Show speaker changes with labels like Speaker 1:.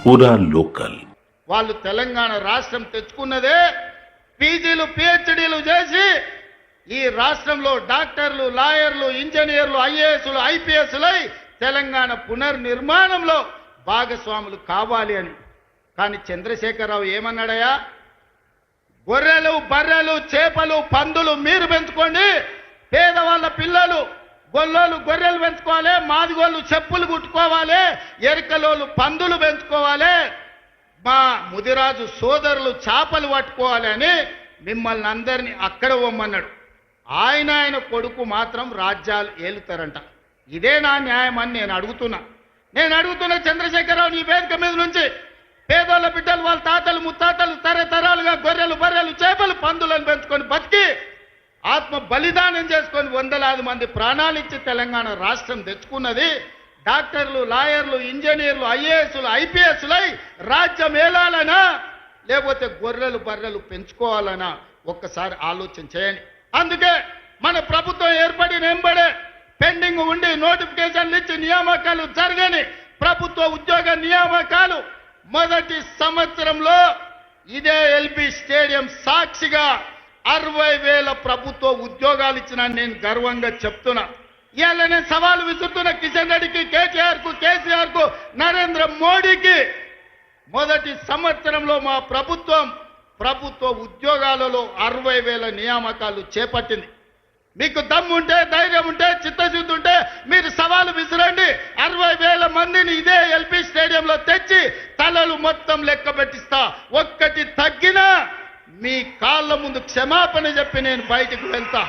Speaker 1: పూరా లోకల్.
Speaker 2: వాళ్ళు తెలంగాణ రాష్ట్రం తెచ్చుకున్నదే పీజీలు పిహెచ్డీలు చేసి ఈ రాష్ట్రంలో డాక్టర్లు లాయర్లు ఇంజనీర్లు ఐఏఎస్లు ఐపీఎస్లై తెలంగాణ పునర్నిర్మాణంలో భాగస్వాములు కావాలి అని. కానీ చంద్రశేఖరరావు ఏమన్నాడయా? గొర్రెలు బర్రెలు చేపలు పందులు మీరు పెంచుకోండి, పేదవాళ్ళ పిల్లలు గొల్లోళ్ళు గొర్రెలు పెంచుకోవాలి, మాదిగోళ్ళు చెప్పులు కుట్టుకోవాలి, ఎరికలోళ్ళు పందులు పెంచుకోవాలి, మా ముదిరాజు సోదరులు చేపలు పట్టుకోవాలి అని మిమ్మల్ని అందరినీ అక్కడ పోమన్నాడు. ఆయన కొడుకు మాత్రం రాజ్యాలు ఏలుతారంట. ఇదే నా న్యాయం అని నేను అడుగుతున్నా చంద్రశేఖరరావు నీ వేదిక మీద నుంచి. పేదోళ్ళ బిడ్డలు వాళ్ళ తాతలు ముత్తాతలు తరతరాలుగా గొర్రెలు బర్రెలు చేపలు పందులను పెంచుకొని బతికి ఆత్మ బలిదానం చేసుకొని వందలాది మంది ప్రాణాలు ఇచ్చి తెలంగాణ రాష్ట్రం తెచ్చుకున్నది. డాక్టర్లు లాయర్లు ఇంజనీర్లు ఐఏఎస్లు ఐపీఎస్లై రాజ్యం ఏలాలనా లేకపోతే గొర్రెలు బర్రెలు పెంచుకోవాలనా ఒక్కసారి ఆలోచన చేయండి. అందుకే మన ప్రభుత్వం ఏర్పడిన వెంబడే పెండింగ్ ఉండి నోటిఫికేషన్లు ఇచ్చి నియామకాలు జరగని ప్రభుత్వ ఉద్యోగ నియామకాలు మొదటి సంవత్సరంలో ఇదే ఎల్బీ స్టేడియం సాక్షిగా 60,000 ప్రభుత్వ ఉద్యోగాలు ఇచ్చిన నేను గర్వంగా చెప్తున్నా. ఇవాళ నేను సవాలు విసురుతున్న కిషన్ రెడ్డికి, కేటీఆర్ కు, కేసీఆర్ కు, నరేంద్ర మోడీకి మొదటి సంవత్సరంలో మా ప్రభుత్వ ఉద్యోగాలలో 60,000 నియామకాలు చేపట్టింది. మీకు దమ్ము ఉంటే ధైర్యం ఉంటే చిత్తశుద్ధి ఉంటే మీరు సవాలు విసిరండి. 60,000 మందిని ఇదే ఎల్బీ స్టేడియంలో తెచ్చి తలలు మొత్తం లెక్క పెట్టిస్తా. ఒక్కటి తగ్గినా మీ కాళ్ళ ముందు క్షమాపణ చెప్పి నేను బయటకు వెళ్తా.